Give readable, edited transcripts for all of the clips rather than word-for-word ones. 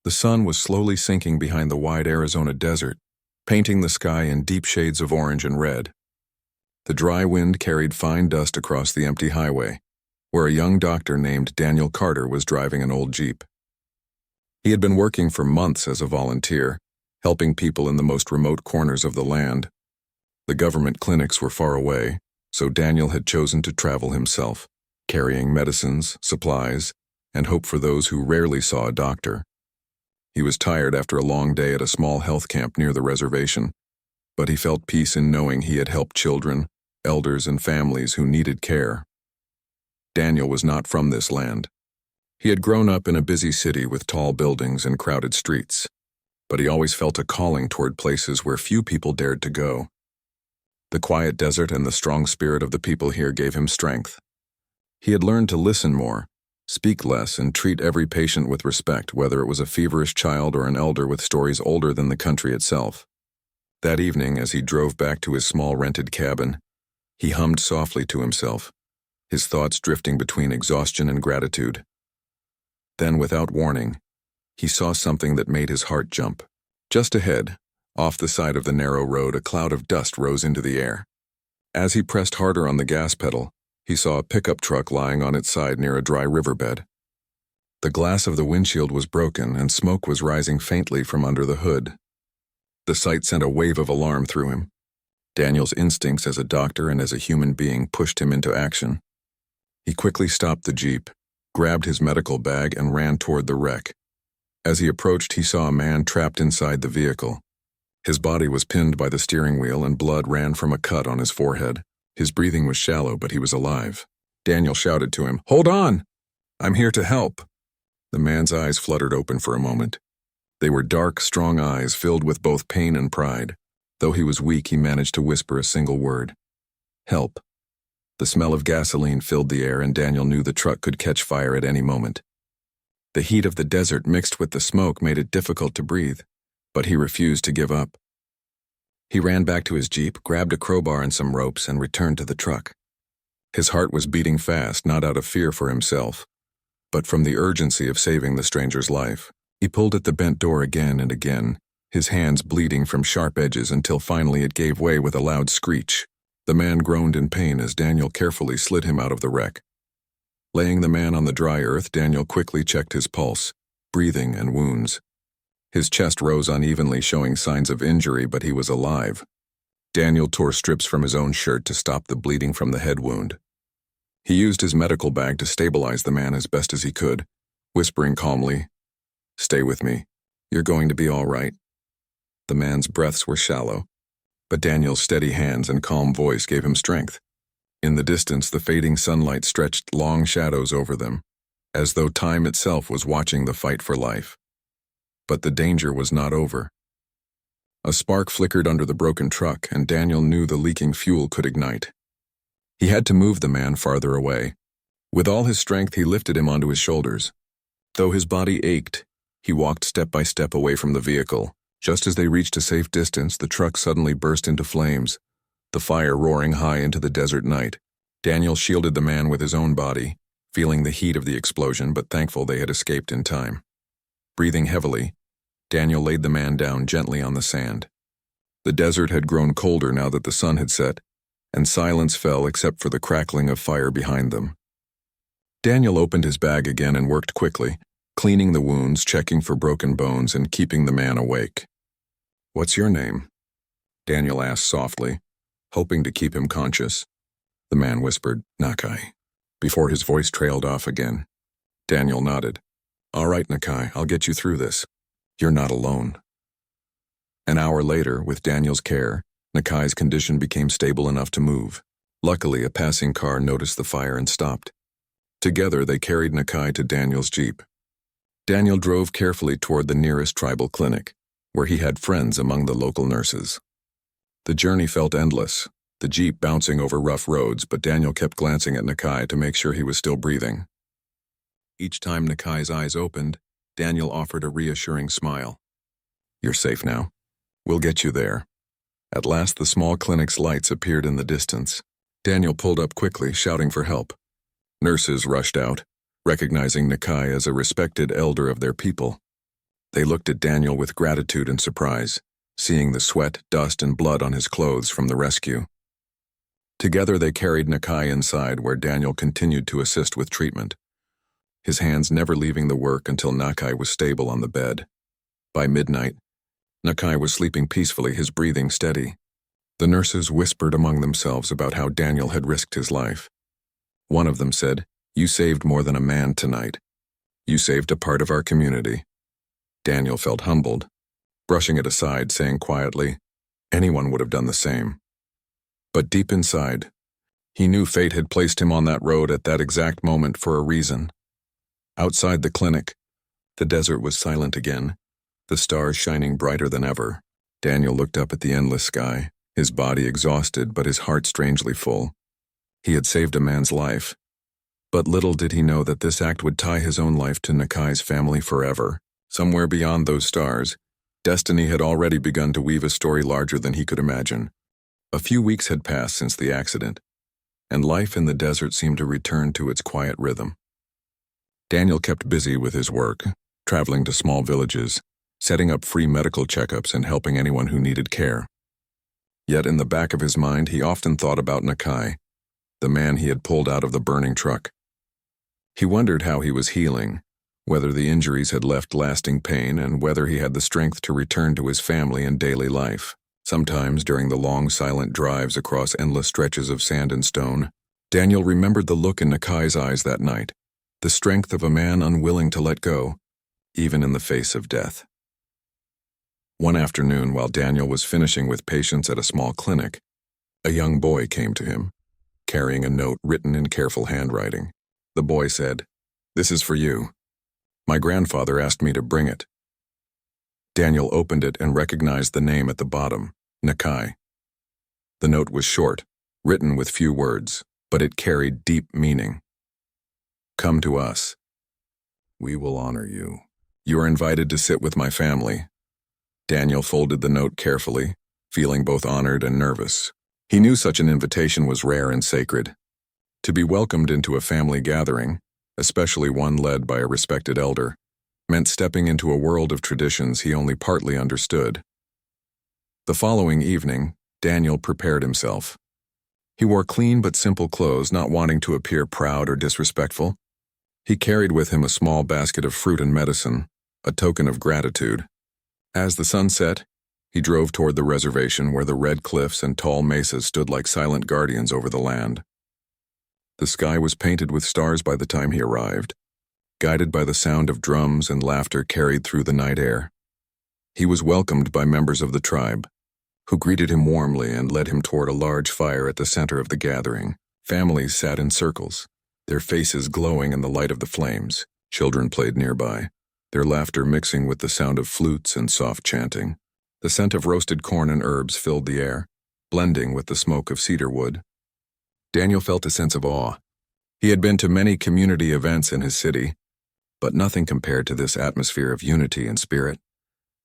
The sun was slowly sinking behind the wide Arizona desert, painting the sky in deep shades of orange and red. The dry wind carried fine dust across the empty highway, where a young doctor named Daniel Carter was driving an old Jeep. He had been working for months as a volunteer, helping people in the most remote corners of the land. The government clinics were far away, so Daniel had chosen to travel himself, carrying medicines, supplies, and hope for those who rarely saw a doctor. He was tired after a long day at a small health camp near the reservation, but he felt peace in knowing he had helped children, elders, and families who needed care. Daniel was not from this land. He had grown up in a busy city with tall buildings and crowded streets, but he always felt a calling toward places where few people dared to go. The quiet desert and the strong spirit of the people here gave him strength. He had learned to listen more, speak less, and treat every patient with respect, whether it was a feverish child or an elder with stories older than the country itself. That evening, as he drove back to his small rented cabin, he hummed softly to himself, his thoughts drifting between exhaustion and gratitude. Then, without warning, he saw something that made his heart jump. Just ahead, off the side of the narrow road, a cloud of dust rose into the air. As he pressed harder on the gas pedal, he saw a pickup truck lying on its side near a dry riverbed. The glass of the windshield was broken and smoke was rising faintly from under the hood. The sight sent a wave of alarm through him. Daniel's instincts as a doctor and as a human being pushed him into action. He quickly stopped the Jeep, grabbed his medical bag, and ran toward the wreck. As he approached, he saw a man trapped inside the vehicle. His body was pinned by the steering wheel and blood ran from a cut on his forehead. His breathing was shallow, but he was alive. Daniel shouted to him, "Hold on! I'm here to help." The man's eyes fluttered open for a moment. They were dark, strong eyes filled with both pain and pride. Though he was weak, he managed to whisper a single word. "Help." The smell of gasoline filled the air, and Daniel knew the truck could catch fire at any moment. The heat of the desert mixed with the smoke made it difficult to breathe, but he refused to give up. He ran back to his Jeep, grabbed a crowbar and some ropes, and returned to the truck. His heart was beating fast, not out of fear for himself, but from the urgency of saving the stranger's life. He pulled at the bent door again and again, his hands bleeding from sharp edges until finally it gave way with a loud screech. The man groaned in pain as Daniel carefully slid him out of the wreck. Laying the man on the dry earth, Daniel quickly checked his pulse, breathing, and wounds. His chest rose unevenly, showing signs of injury, but he was alive. Daniel tore strips from his own shirt to stop the bleeding from the head wound. He used his medical bag to stabilize the man as best as he could, whispering calmly, "Stay with me. You're going to be all right." The man's breaths were shallow, but Daniel's steady hands and calm voice gave him strength. In the distance, the fading sunlight stretched long shadows over them, as though time itself was watching the fight for life. But the danger was not over. A spark flickered under the broken truck, and Daniel knew the leaking fuel could ignite. He had to move the man farther away. With all his strength, he lifted him onto his shoulders. Though his body ached, he walked step by step away from the vehicle. Just as they reached a safe distance, the truck suddenly burst into flames, the fire roaring high into the desert night. Daniel shielded the man with his own body, feeling the heat of the explosion, but thankful they had escaped in time. Breathing heavily, Daniel laid the man down gently on the sand. The desert had grown colder now that the sun had set, and silence fell except for the crackling of fire behind them. Daniel opened his bag again and worked quickly, cleaning the wounds, checking for broken bones, and keeping the man awake. "What's your name?" Daniel asked softly, hoping to keep him conscious. The man whispered, "Nakai," before his voice trailed off again. Daniel nodded. "All right, Nakai, I'll get you through this. You're not alone." An hour later, with Daniel's care, Nakai's condition became stable enough to move. Luckily, a passing car noticed the fire and stopped. Together, they carried Nakai to Daniel's Jeep. Daniel drove carefully toward the nearest tribal clinic, where he had friends among the local nurses. The journey felt endless, the Jeep bouncing over rough roads, but Daniel kept glancing at Nakai to make sure he was still breathing. Each time Nakai's eyes opened, Daniel offered a reassuring smile. "You're safe now. We'll get you there." At last, the small clinic's lights appeared in the distance. Daniel pulled up quickly, shouting for help. Nurses rushed out, recognizing Nakai as a respected elder of their people. They looked at Daniel with gratitude and surprise, seeing the sweat, dust, and blood on his clothes from the rescue. Together they carried Nakai inside, where Daniel continued to assist with treatment, his hands never leaving the work until Nakai was stable on the bed. By midnight, Nakai was sleeping peacefully, his breathing steady. The nurses whispered among themselves about how Daniel had risked his life. One of them said, "You saved more than a man tonight. You saved a part of our community." Daniel felt humbled, brushing it aside, saying quietly, "Anyone would have done the same." But deep inside, he knew fate had placed him on that road at that exact moment for a reason. Outside the clinic, the desert was silent again, the stars shining brighter than ever. Daniel looked up at the endless sky, his body exhausted but his heart strangely full. He had saved a man's life, but little did he know that this act would tie his own life to Nakai's family forever. Somewhere beyond those stars, destiny had already begun to weave a story larger than he could imagine. A few weeks had passed since the accident, and life in the desert seemed to return to its quiet rhythm. Daniel kept busy with his work, traveling to small villages, setting up free medical checkups and helping anyone who needed care. Yet in the back of his mind, he often thought about Nakai, the man he had pulled out of the burning truck. He wondered how he was healing, whether the injuries had left lasting pain, and whether he had the strength to return to his family and daily life. Sometimes, during the long, silent drives across endless stretches of sand and stone, Daniel remembered the look in Nakai's eyes that night, the strength of a man unwilling to let go, even in the face of death. One afternoon, while Daniel was finishing with patients at a small clinic, a young boy came to him, carrying a note written in careful handwriting. The boy said, "This is for you. My grandfather asked me to bring it." Daniel opened it and recognized the name at the bottom, Nakai. The note was short, written with few words, but it carried deep meaning. "Come to us. We will honor you. You are invited to sit with my family." Daniel folded the note carefully, feeling both honored and nervous. He knew such an invitation was rare and sacred. To be welcomed into a family gathering, especially one led by a respected elder, meant stepping into a world of traditions he only partly understood. The following evening, Daniel prepared himself. He wore clean but simple clothes, not wanting to appear proud or disrespectful. He carried with him a small basket of fruit and medicine, a token of gratitude. As the sun set, he drove toward the reservation where the red cliffs and tall mesas stood like silent guardians over the land. The sky was painted with stars by the time he arrived, guided by the sound of drums and laughter carried through the night air. He was welcomed by members of the tribe, who greeted him warmly and led him toward a large fire at the center of the gathering. Families sat in circles, their faces glowing in the light of the flames. Children played nearby, their laughter mixing with the sound of flutes and soft chanting. The scent of roasted corn and herbs filled the air, blending with the smoke of cedar wood. Daniel felt a sense of awe. He had been to many community events in his city, but nothing compared to this atmosphere of unity and spirit.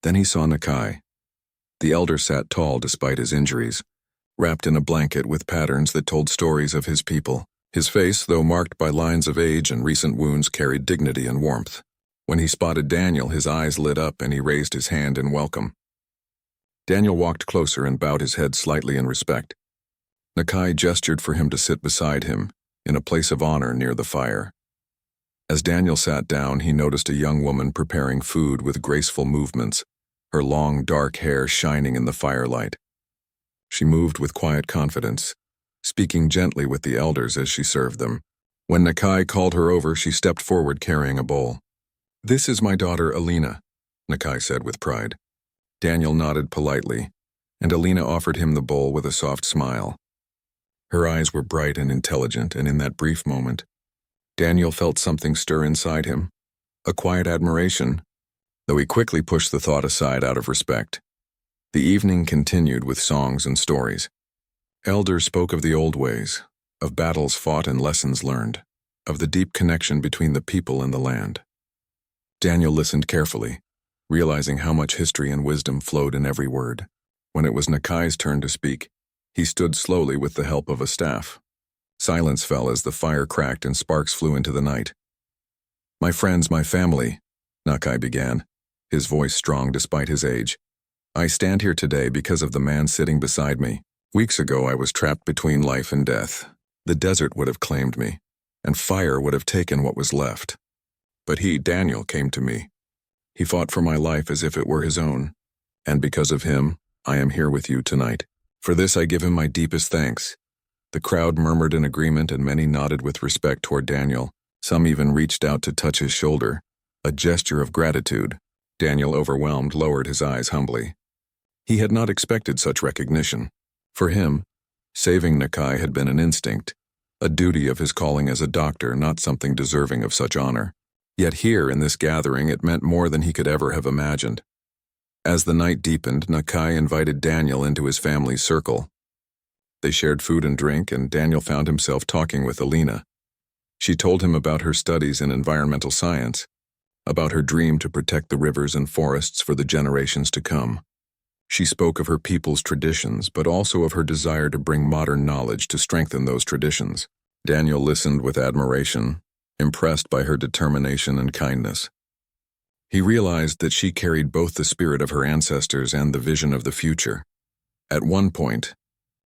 Then he saw Nakai. The elder sat tall despite his injuries, wrapped in a blanket with patterns that told stories of his people. His face, though marked by lines of age and recent wounds, carried dignity and warmth. When he spotted Daniel, his eyes lit up and he raised his hand in welcome. Daniel walked closer and bowed his head slightly in respect. Nakai gestured for him to sit beside him, in a place of honor near the fire. As Daniel sat down, he noticed a young woman preparing food with graceful movements, her long, dark hair shining in the firelight. She moved with quiet confidence, speaking gently with the elders as she served them. When Nakai called her over, she stepped forward carrying a bowl. "This is my daughter, Alina," Nakai said with pride. Daniel nodded politely, and Alina offered him the bowl with a soft smile. Her eyes were bright and intelligent, and in that brief moment, Daniel felt something stir inside him, a quiet admiration, though he quickly pushed the thought aside out of respect. The evening continued with songs and stories. Elders spoke of the old ways, of battles fought and lessons learned, of the deep connection between the people and the land. Daniel listened carefully, realizing how much history and wisdom flowed in every word. When it was Nakai's turn to speak, he stood slowly with the help of a staff. Silence fell as the fire cracked and sparks flew into the night. "My friends, my family," Nakai began. his voice strong despite his age. "I stand here today because of the man sitting beside me. Weeks ago I was trapped between life and death. The desert would have claimed me, and fire would have taken what was left. But he, Daniel, came to me. He fought for my life as if it were his own. And because of him, I am here with you tonight. For this I give him my deepest thanks." The crowd murmured in agreement and many nodded with respect toward Daniel. Some even reached out to touch his shoulder, a gesture of gratitude. Daniel, overwhelmed, lowered his eyes humbly. He had not expected such recognition. For him, saving Nakai had been an instinct, a duty of his calling as a doctor, not something deserving of such honor. Yet here in this gathering it meant more than he could ever have imagined. As the night deepened, Nakai invited Daniel into his family's circle. They shared food and drink, and Daniel found himself talking with Alina. She told him about her studies in environmental science, about her dream to protect the rivers and forests for the generations to come. She spoke of her people's traditions, but also of her desire to bring modern knowledge to strengthen those traditions. Daniel listened with admiration, impressed by her determination and kindness. He realized that she carried both the spirit of her ancestors and the vision of the future. At one point,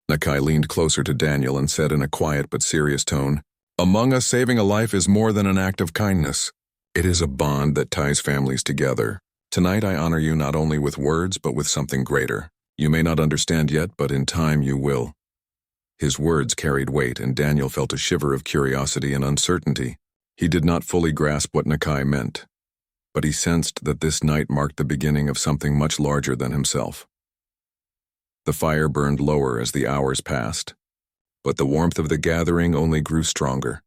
Nakai leaned closer to Daniel and said in a quiet but serious tone, "Among us, saving a life is more than an act of kindness. It is a bond that ties families together. Tonight I honor you not only with words but with something greater. You may not understand yet, but in time you will." His words carried weight, and Daniel felt a shiver of curiosity and uncertainty. He did not fully grasp what Nakai meant, but he sensed that this night marked the beginning of something much larger than himself. The fire burned lower as the hours passed, but the warmth of the gathering only grew stronger.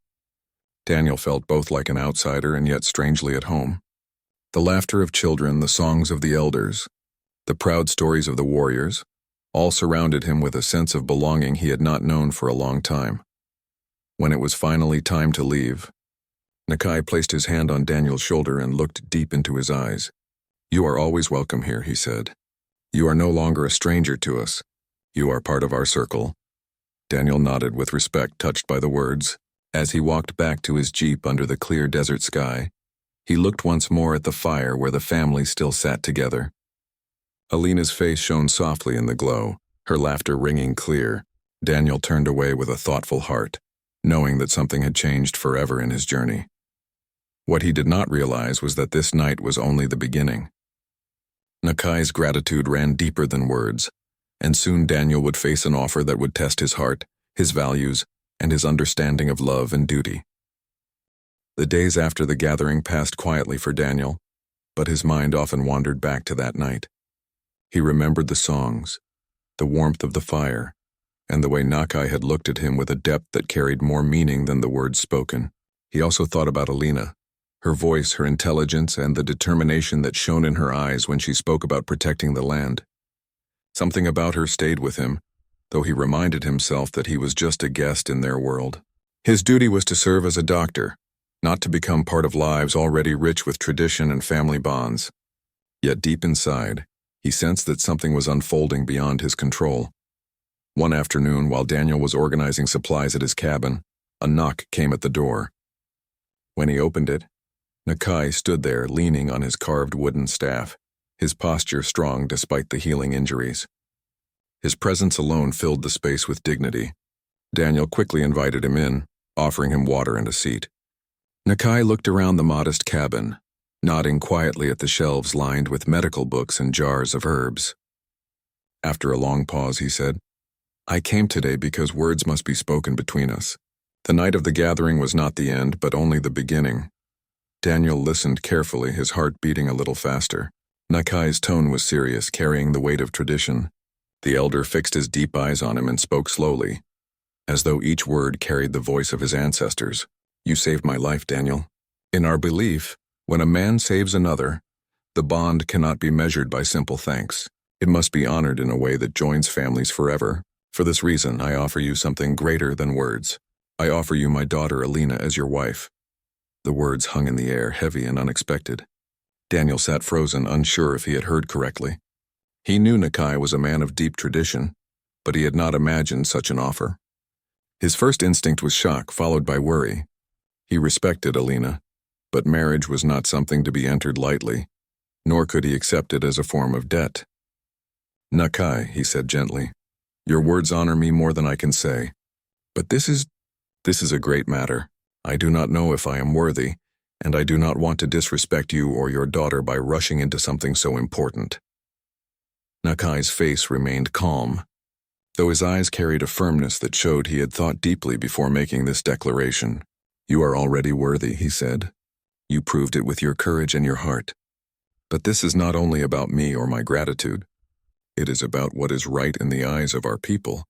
Daniel felt both like an outsider and yet strangely at home. The laughter of children, the songs of the elders, the proud stories of the warriors, all surrounded him with a sense of belonging he had not known for a long time. When it was finally time to leave, Nakai placed his hand on Daniel's shoulder and looked deep into his eyes. "You are always welcome here," he said. "You are no longer a stranger to us. You are part of our circle." Daniel nodded with respect, touched by the words. As he walked back to his jeep under the clear desert sky, he looked once more at the fire where the family still sat together. Alina's face shone softly in the glow, her laughter ringing clear. Daniel turned away with a thoughtful heart, knowing that something had changed forever in his journey. What he did not realize was that this night was only the beginning. Nakai's gratitude ran deeper than words, and soon Daniel would face an offer that would test his heart, his values, and his understanding of love and duty. The days after the gathering passed quietly for Daniel, but his mind often wandered back to that night. He remembered the songs, the warmth of the fire, and the way Nakai had looked at him with a depth that carried more meaning than the words spoken. He also thought about Alina, her voice, her intelligence, and the determination that shone in her eyes when she spoke about protecting the land. Something about her stayed with him, though he reminded himself that he was just a guest in their world. His duty was to serve as a doctor, not to become part of lives already rich with tradition and family bonds. Yet deep inside, he sensed that something was unfolding beyond his control. One afternoon, while Daniel was organizing supplies at his cabin, a knock came at the door. When he opened it, Nakai stood there leaning on his carved wooden staff, his posture strong despite the healing injuries. His presence alone filled the space with dignity. Daniel quickly invited him in, offering him water and a seat. Nakai looked around the modest cabin, nodding quietly at the shelves lined with medical books and jars of herbs. After a long pause, he said, "I came today because words must be spoken between us. The night of the gathering was not the end, but only the beginning." Daniel listened carefully, his heart beating a little faster. Nakai's tone was serious, carrying the weight of tradition. The elder fixed his deep eyes on him and spoke slowly, as though each word carried the voice of his ancestors. "You saved my life, Daniel. In our belief, when a man saves another, the bond cannot be measured by simple thanks. It must be honored in a way that joins families forever. For this reason, I offer you something greater than words. I offer you my daughter Alina as your wife." The words hung in the air, heavy and unexpected. Daniel sat frozen, unsure if he had heard correctly. He knew Nakai was a man of deep tradition, but he had not imagined such an offer. His first instinct was shock, followed by worry. He respected Alina, but marriage was not something to be entered lightly. nor could he accept it as a form of debt. "Nakai," he said gently, "your words honor me more than I can say. But this is a great matter. I do not know if I am worthy, and I do not want to disrespect you or your daughter by rushing into something so important." Nakai's face remained calm, though his eyes carried a firmness that showed he had thought deeply before making this declaration. "You are already worthy," he said. "You proved it with your courage and your heart. But this is not only about me or my gratitude. It is about what is right in the eyes of our people.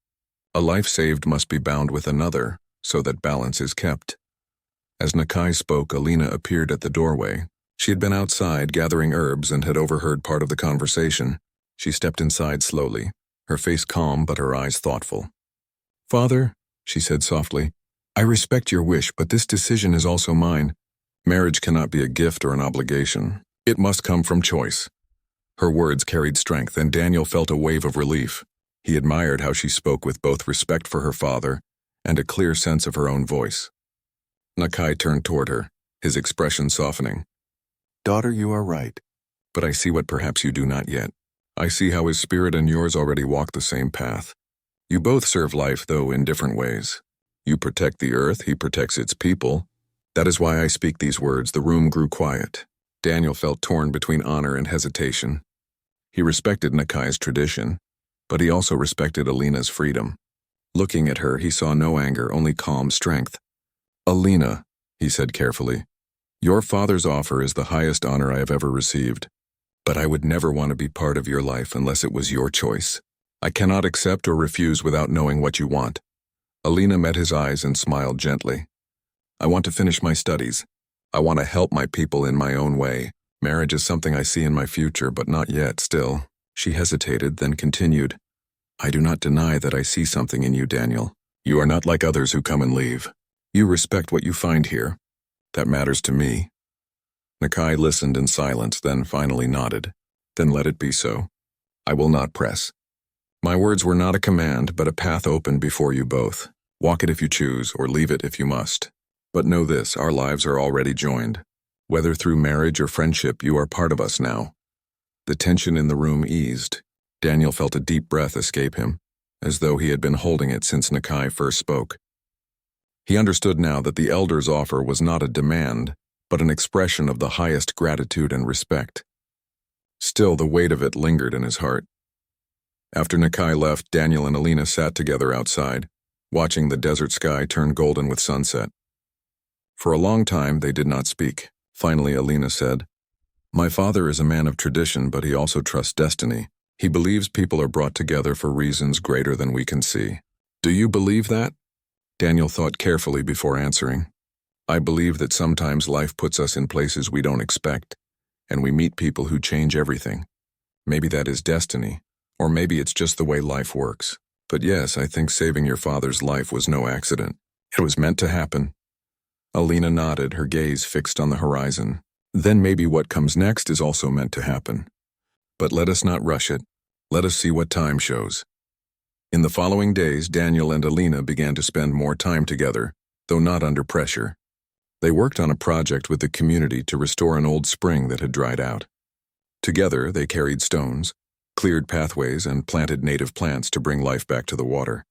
A life saved must be bound with another, so that balance is kept." As Nakai spoke, Alina appeared at the doorway. She had been outside gathering herbs and had overheard part of the conversation. She stepped inside slowly, her face calm but her eyes thoughtful. "Father," she said softly, "I respect your wish, but this decision is also mine. Marriage cannot be a gift or an obligation. It must come from choice." Her words carried strength, and Daniel felt a wave of relief. He admired how she spoke with both respect for her father and a clear sense of her own voice. Nakai turned toward her, his expression softening. "Daughter, you are right. But I see what perhaps you do not yet. I see how his spirit and yours already walk the same path. You both serve life, though in different ways. You protect the earth, he protects its people. That is why I speak these words." The room grew quiet. Daniel felt torn between honor and hesitation. He respected Nakai's tradition, but he also respected Alina's freedom. Looking at her, he saw no anger, only calm strength. "Alina," he said carefully, "your father's offer is the highest honor I have ever received. But I would never want to be part of your life unless it was your choice. I cannot accept or refuse without knowing what you want." Alina met his eyes and smiled gently. "I want to finish my studies. I want to help my people in my own way. Marriage is something I see in my future, but not yet, still." She hesitated, then continued, "I do not deny that I see something in you, Daniel. You are not like others who come and leave. You respect what you find here. That matters to me." Nakai listened in silence, then finally nodded. "Then let it be so. I will not press. My words were not a command, but a path opened before you both. Walk it if you choose, or leave it if you must. But know this, our lives are already joined. Whether through marriage or friendship, you are part of us now." The tension in the room eased. Daniel felt a deep breath escape him, as though he had been holding it since Nakai first spoke. He understood now that the elder's offer was not a demand, but an expression of the highest gratitude and respect. Still, the weight of it lingered in his heart. After Nakai left, Daniel and Alina sat together outside, watching the desert sky turn golden with sunset. For a long time, they did not speak. Finally, Alina said, "My father is a man of tradition, but he also trusts destiny. He believes people are brought together for reasons greater than we can see. Do you believe that?" Daniel thought carefully before answering. "I believe that sometimes life puts us in places we don't expect, and we meet people who change everything. Maybe that is destiny, or maybe it's just the way life works. But yes, I think saving your father's life was no accident. It was meant to happen." Alina nodded, her gaze fixed on the horizon. "Then maybe what comes next is also meant to happen. But let us not rush it. Let us see what time shows." In the following days, Daniel and Alina began to spend more time together, though not under pressure. They worked on a project with the community to restore an old spring that had dried out. Together, they carried stones, cleared pathways, and planted native plants to bring life back to the water.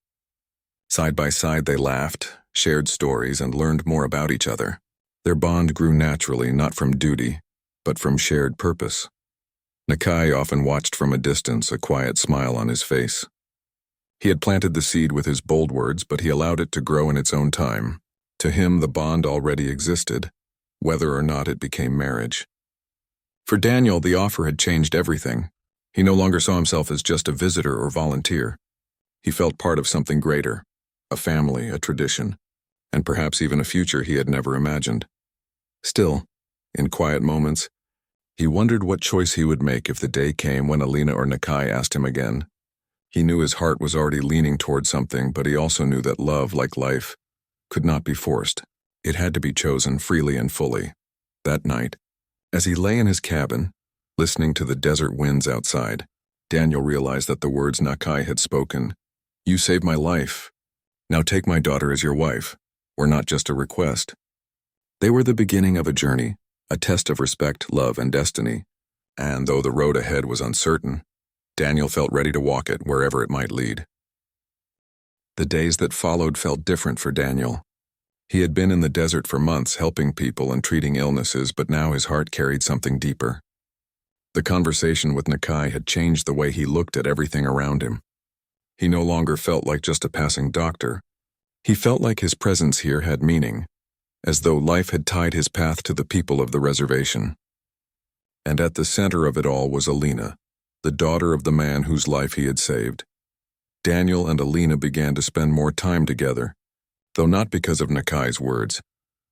Side by side, they laughed, shared stories, and learned more about each other. Their bond grew naturally, not from duty, but from shared purpose. Nakai often watched from a distance, a quiet smile on his face. He had planted the seed with his bold words, but he allowed it to grow in its own time. To him, the bond already existed, whether or not it became marriage. For Daniel, the offer had changed everything. He no longer saw himself as just a visitor or volunteer. He felt part of something greater, a family, a tradition, and perhaps even a future he had never imagined. Still, in quiet moments, he wondered what choice he would make if the day came when Alina or Nakai asked him again. He knew his heart was already leaning toward something, but he also knew that love, like life, could not be forced. It had to be chosen freely and fully. That night, as he lay in his cabin, listening to the desert winds outside, Daniel realized that the words Nakai had spoken, "You saved my life. Now take my daughter as your wife," were not just a request. They were the beginning of a journey, a test of respect, love, and destiny. And though the road ahead was uncertain, Daniel felt ready to walk it wherever it might lead. The days that followed felt different for Daniel. He had been in the desert for months helping people and treating illnesses, but now his heart carried something deeper. The conversation with Nakai had changed the way he looked at everything around him. He no longer felt like just a passing doctor. He felt like his presence here had meaning, as though life had tied his path to the people of the reservation. And at the center of it all was Alina, the daughter of the man whose life he had saved. Daniel and Alina began to spend more time together, though not because of Nakai's words,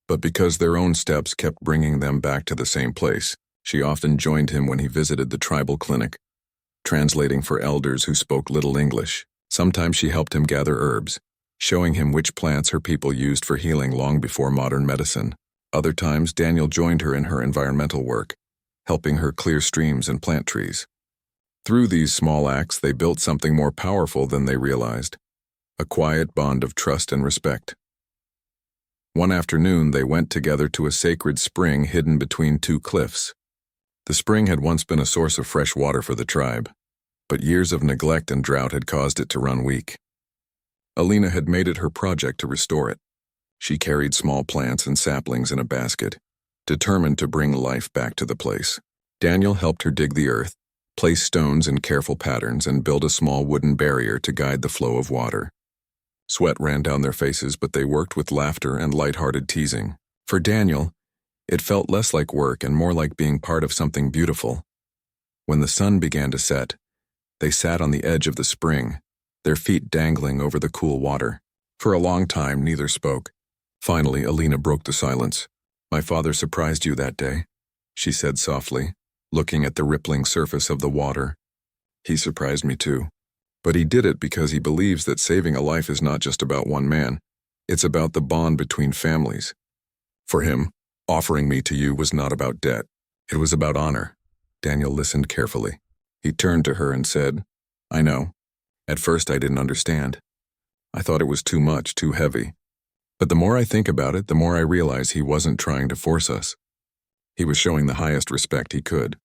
but because their own steps kept bringing them back to the same place. She often joined him when he visited the tribal clinic, translating for elders who spoke little English. Sometimes she helped him gather herbs, showing him which plants her people used for healing long before modern medicine. Other times, Daniel joined her in her environmental work, helping her clear streams and plant trees. Through these small acts, they built something more powerful than they realized, a quiet bond of trust and respect. One afternoon, they went together to a sacred spring hidden between two cliffs. The spring had once been a source of fresh water for the tribe, but years of neglect and drought had caused it to run weak. Alina had made it her project to restore it. She carried small plants and saplings in a basket, determined to bring life back to the place. Daniel helped her dig the earth, place stones in careful patterns, and build a small wooden barrier to guide the flow of water. Sweat ran down their faces, but they worked with laughter and light-hearted teasing. For Daniel, it felt less like work and more like being part of something beautiful. When the sun began to set, they sat on the edge of the spring, their feet dangling over the cool water. For a long time, neither spoke. Finally, Alina broke the silence. "My father surprised you that day," she said softly, looking at the rippling surface of the water. "He surprised me too. But he did it because he believes that saving a life is not just about one man. It's about the bond between families. For him, offering me to you was not about debt. It was about honor." Daniel listened carefully. He turned to her and said, "I know. At first I didn't understand. I thought it was too much, too heavy. But the more I think about it, the more I realize he wasn't trying to force us. He was showing the highest respect he could.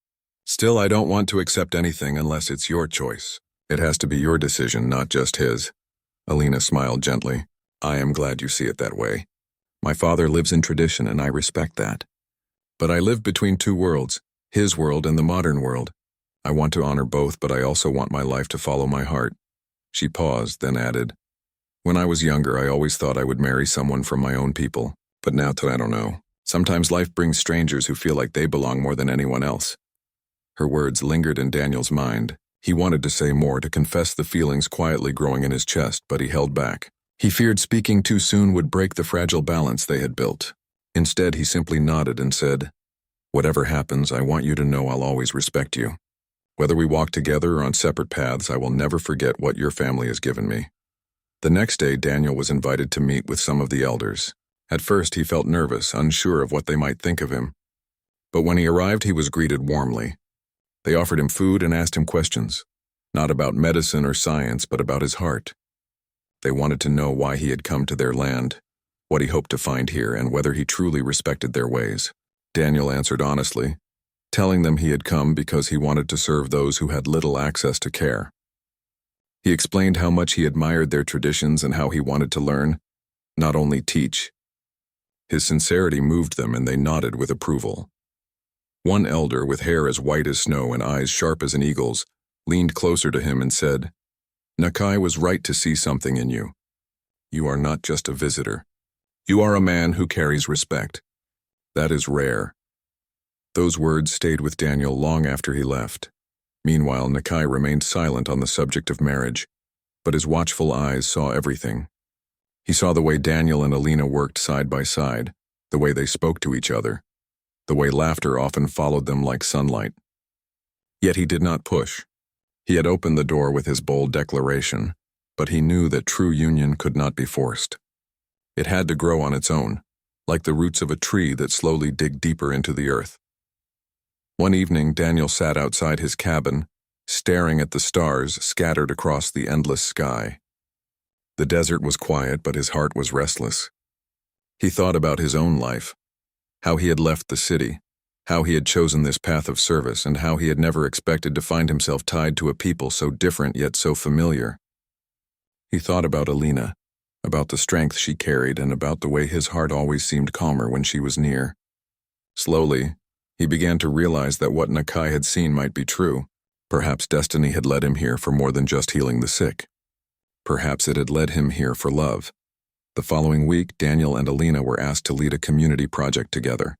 Still, I don't want to accept anything unless it's your choice. It has to be your decision, not just his." Alina smiled gently. "I am glad you see it that way. My father lives in tradition and I respect that. But I live between two worlds, his world and the modern world. I want to honor both, but I also want my life to follow my heart." She paused, then added, "When I was younger, I always thought I would marry someone from my own people. But now I don't know. Sometimes life brings strangers who feel like they belong more than anyone else." Her words lingered in Daniel's mind. He wanted to say more, to confess the feelings quietly growing in his chest, but he held back. He feared speaking too soon would break the fragile balance they had built. Instead, he simply nodded and said, "Whatever happens, I want you to know I'll always respect you. Whether we walk together or on separate paths, I will never forget what your family has given me." The next day, Daniel was invited to meet with some of the elders. At first, he felt nervous, unsure of what they might think of him. But when he arrived, he was greeted warmly. They offered him food and asked him questions, not about medicine or science, but about his heart. They wanted to know why he had come to their land, what he hoped to find here, and whether he truly respected their ways. Daniel answered honestly, telling them he had come because he wanted to serve those who had little access to care. He explained how much he admired their traditions and how he wanted to learn, not only teach. His sincerity moved them, and they nodded with approval. One elder, with hair as white as snow and eyes sharp as an eagle's, leaned closer to him and said, "Nakai was right to see something in you. You are not just a visitor. You are a man who carries respect. That is rare." Those words stayed with Daniel long after he left. Meanwhile, Nakai remained silent on the subject of marriage, but his watchful eyes saw everything. He saw the way Daniel and Alina worked side by side, the way they spoke to each other, the way laughter often followed them like sunlight. Yet he did not push. He had opened the door with his bold declaration, but he knew that true union could not be forced. It had to grow on its own, like the roots of a tree that slowly dig deeper into the earth. One evening, Daniel sat outside his cabin, staring at the stars scattered across the endless sky. The desert was quiet, but his heart was restless. He thought about his own life, how he had left the city, how he had chosen this path of service and how he had never expected to find himself tied to a people so different yet so familiar. He thought about Alina, about the strength she carried and about the way his heart always seemed calmer when she was near. Slowly, he began to realize that what Nakai had seen might be true. Perhaps destiny had led him here for more than just healing the sick. Perhaps it had led him here for love. The following week, Daniel and Alina were asked to lead a community project together.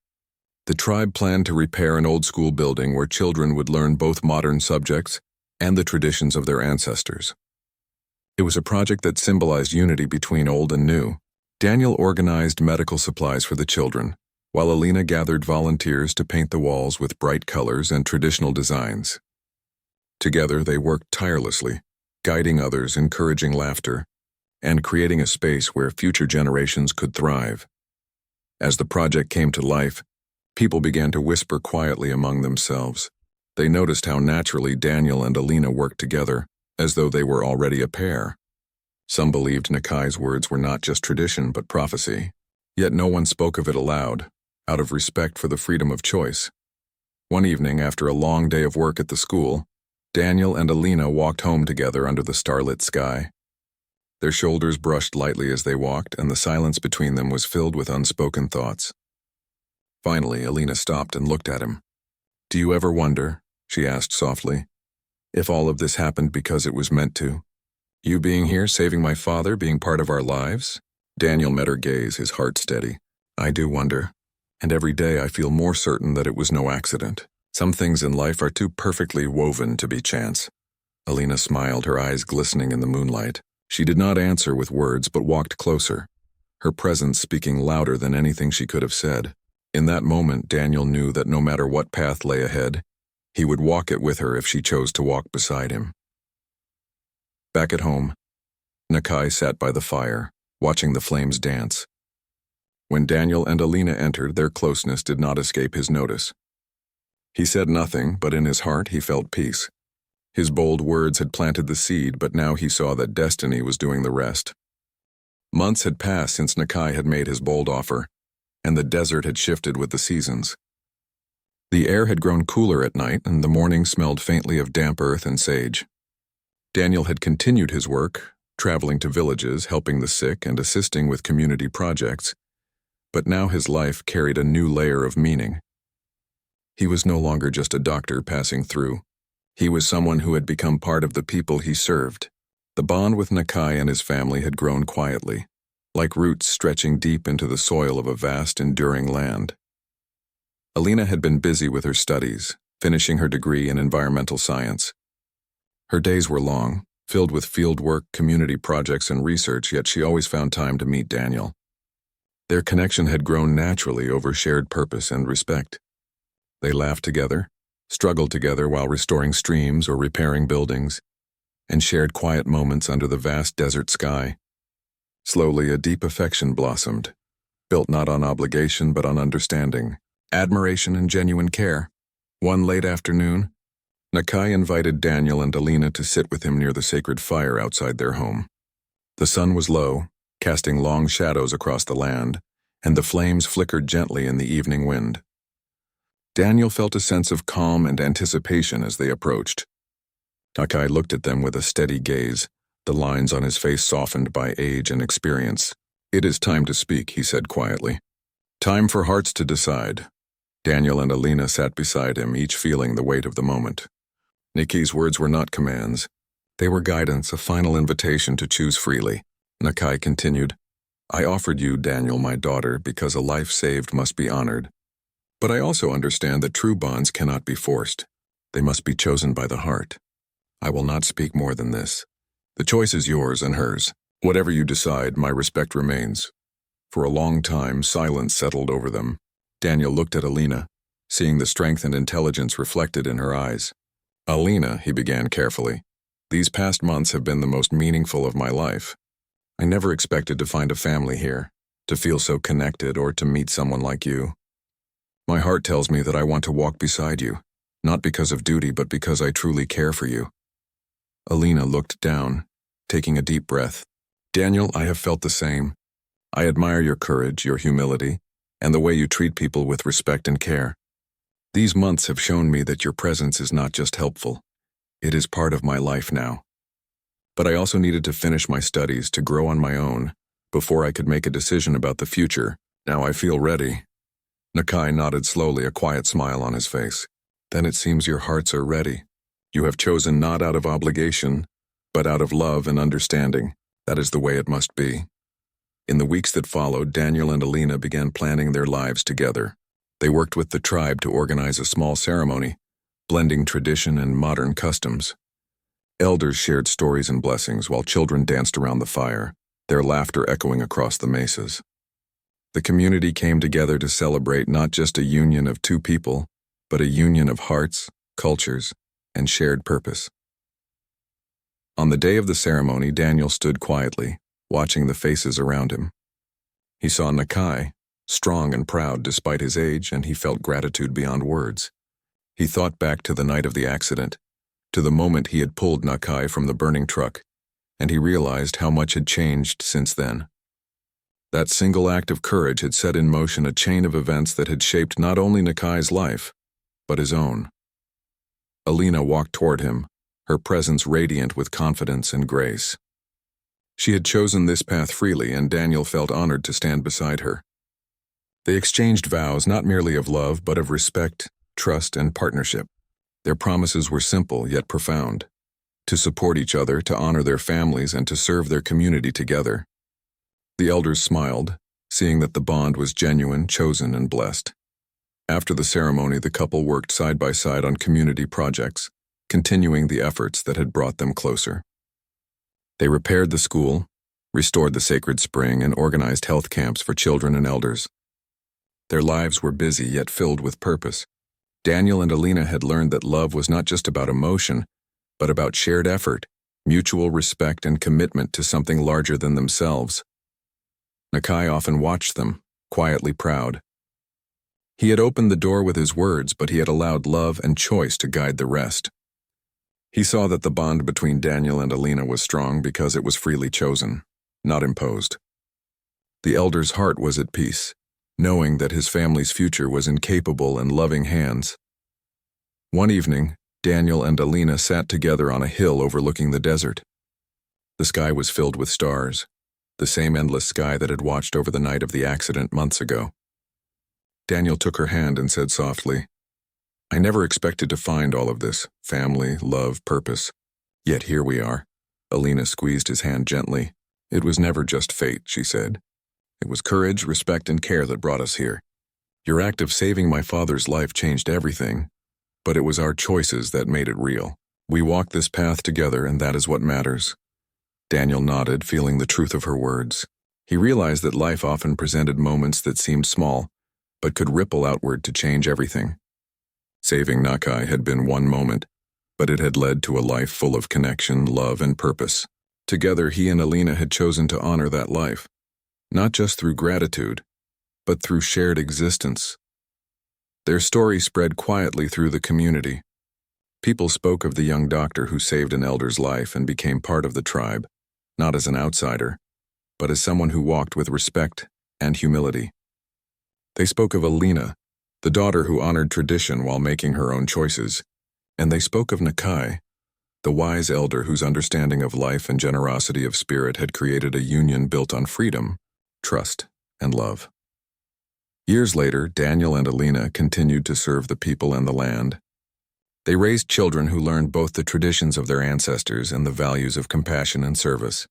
The tribe planned to repair an old school building where children would learn both modern subjects and the traditions of their ancestors. It was a project that symbolized unity between old and new. Daniel organized medical supplies for the children, while Alina gathered volunteers to paint the walls with bright colors and traditional designs. Together, they worked tirelessly, guiding others, encouraging laughter, and creating a space where future generations could thrive. As the project came to life, people began to whisper quietly among themselves. They noticed how naturally Daniel and Alina worked together, as though they were already a pair. Some believed Nakai's words were not just tradition but prophecy, yet no one spoke of it aloud, out of respect for the freedom of choice. One evening, after a long day of work at the school, Daniel and Alina walked home together under the starlit sky. Their shoulders brushed lightly as they walked, and the silence between them was filled with unspoken thoughts. Finally, Alina stopped and looked at him. "Do you ever wonder," she asked softly, "if all of this happened because it was meant to? You being here, saving my father, being part of our lives?" Daniel met her gaze, his heart steady. "I do wonder, and every day I feel more certain that it was no accident. Some things in life are too perfectly woven to be chance." Alina smiled, her eyes glistening in the moonlight. She did not answer with words but walked closer, her presence speaking louder than anything she could have said. In that moment, Daniel knew that no matter what path lay ahead, he would walk it with her if she chose to walk beside him. Back at home, Nakai sat by the fire, watching the flames dance. When Daniel and Alina entered, their closeness did not escape his notice. He said nothing, but in his heart he felt peace. His bold words had planted the seed, but now he saw that destiny was doing the rest. Months had passed since Nakai had made his bold offer, and the desert had shifted with the seasons. The air had grown cooler at night, and the morning smelled faintly of damp earth and sage. Daniel had continued his work, traveling to villages, helping the sick, and assisting with community projects, but now his life carried a new layer of meaning. He was no longer just a doctor passing through. He was someone who had become part of the people he served. The bond with Nakai and his family had grown quietly, like roots stretching deep into the soil of a vast, enduring land. Alina had been busy with her studies, finishing her degree in environmental science. Her days were long, filled with field work, community projects, and research, yet she always found time to meet Daniel. Their connection had grown naturally over shared purpose and respect. They laughed together, struggled together while restoring streams or repairing buildings, and shared quiet moments under the vast desert sky. Slowly, a deep affection blossomed, built not on obligation but on understanding, admiration, and genuine care. One late afternoon, Nakai invited Daniel and Alina to sit with him near the sacred fire outside their home. The sun was low, casting long shadows across the land, and the flames flickered gently in the evening wind. Daniel felt a sense of calm and anticipation as they approached. Nakai looked at them with a steady gaze, the lines on his face softened by age and experience. "It is time to speak," he said quietly. "Time for hearts to decide." Daniel and Alina sat beside him, each feeling the weight of the moment. Nikki's words were not commands. They were guidance, a final invitation to choose freely. Nakai continued, "I offered you, Daniel, my daughter, because a life saved must be honored. But I also understand that true bonds cannot be forced. They must be chosen by the heart. I will not speak more than this. The choice is yours and hers. Whatever you decide, my respect remains." For a long time, silence settled over them. Daniel looked at Alina, seeing the strength and intelligence reflected in her eyes. "Alina," he began carefully, "these past months have been the most meaningful of my life. I never expected to find a family here, to feel so connected, or to meet someone like you. My heart tells me that I want to walk beside you, not because of duty, but because I truly care for you." Alina looked down, taking a deep breath. "Daniel, I have felt the same. I admire your courage, your humility, and the way you treat people with respect and care. These months have shown me that your presence is not just helpful. It is part of my life now. But I also needed to finish my studies to grow on my own before I could make a decision about the future. Now I feel ready." Nakai nodded slowly, a quiet smile on his face. "Then it seems your hearts are ready. You have chosen not out of obligation, but out of love and understanding. That is the way it must be." In the weeks that followed, Daniel and Alina began planning their lives together. They worked with the tribe to organize a small ceremony, blending tradition and modern customs. Elders shared stories and blessings while children danced around the fire, their laughter echoing across the mesas. The community came together to celebrate not just a union of two people, but a union of hearts, cultures, and shared purpose. On the day of the ceremony, Daniel stood quietly, watching the faces around him. He saw Nakai, strong and proud despite his age, and he felt gratitude beyond words. He thought back to the night of the accident, to the moment he had pulled Nakai from the burning truck, and he realized how much had changed since then. That single act of courage had set in motion a chain of events that had shaped not only Nakai's life, but his own. Alina walked toward him, her presence radiant with confidence and grace. She had chosen this path freely, and Daniel felt honored to stand beside her. They exchanged vows not merely of love, but of respect, trust, and partnership. Their promises were simple yet profound: to support each other, to honor their families, and to serve their community together. The elders smiled, seeing that the bond was genuine, chosen, and blessed. After the ceremony, the couple worked side by side on community projects, continuing the efforts that had brought them closer. They repaired the school, restored the sacred spring, and organized health camps for children and elders. Their lives were busy yet filled with purpose. Daniel and Alina had learned that love was not just about emotion, but about shared effort, mutual respect, and commitment to something larger than themselves. Nakai often watched them, quietly proud. He had opened the door with his words, but he had allowed love and choice to guide the rest. He saw that the bond between Daniel and Alina was strong because it was freely chosen, not imposed. The elder's heart was at peace, knowing that his family's future was in capable and loving hands. One evening, Daniel and Alina sat together on a hill overlooking the desert. The sky was filled with stars, the same endless sky that had watched over the night of the accident months ago. Daniel took her hand and said softly, "I never expected to find all of this: family, love, purpose. Yet here we are." Alina squeezed his hand gently. "It was never just fate," she said. "It was courage, respect, and care that brought us here. Your act of saving my father's life changed everything, but it was our choices that made it real. We walked this path together, and that is what matters." Daniel nodded, feeling the truth of her words. He realized that life often presented moments that seemed small, but could ripple outward to change everything. Saving Nakai had been one moment, but it had led to a life full of connection, love, and purpose. Together, he and Alina had chosen to honor that life, not just through gratitude, but through shared existence. Their story spread quietly through the community. People spoke of the young doctor who saved an elder's life and became part of the tribe, not as an outsider, but as someone who walked with respect and humility. They spoke of Alina, the daughter who honored tradition while making her own choices, and they spoke of Nakai, the wise elder whose understanding of life and generosity of spirit had created a union built on freedom, trust, and love. Years later, Daniel and Alina continued to serve the people and the land. They raised children who learned both the traditions of their ancestors and the values of compassion and service.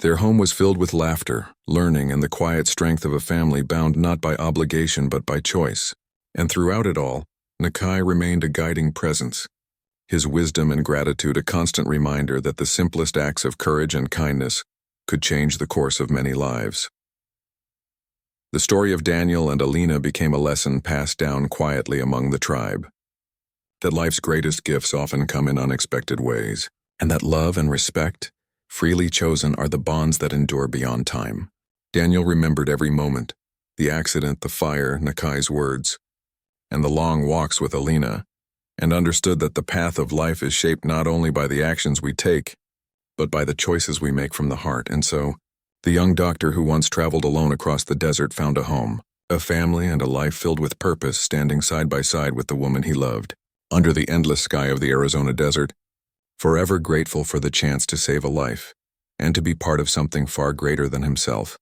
Their home was filled with laughter, learning, and the quiet strength of a family bound not by obligation but by choice. And throughout it all, Nakai remained a guiding presence, his wisdom and gratitude a constant reminder that the simplest acts of courage and kindness could change the course of many lives. The story of Daniel and Alina became a lesson passed down quietly among the tribe. That life's greatest gifts often come in unexpected ways, and that love and respect, freely chosen, are the bonds that endure beyond time. Daniel remembered every moment: the accident, the fire, Nakai's words, and the long walks with Alina, and understood that the path of life is shaped not only by the actions we take, but by the choices we make from the heart. And so, the young doctor who once traveled alone across the desert found a home, A family and a life filled with purpose standing side by side with the woman he loved, under the endless sky of the Arizona desert, forever grateful for the chance to save a life, and to be part of something far greater than himself.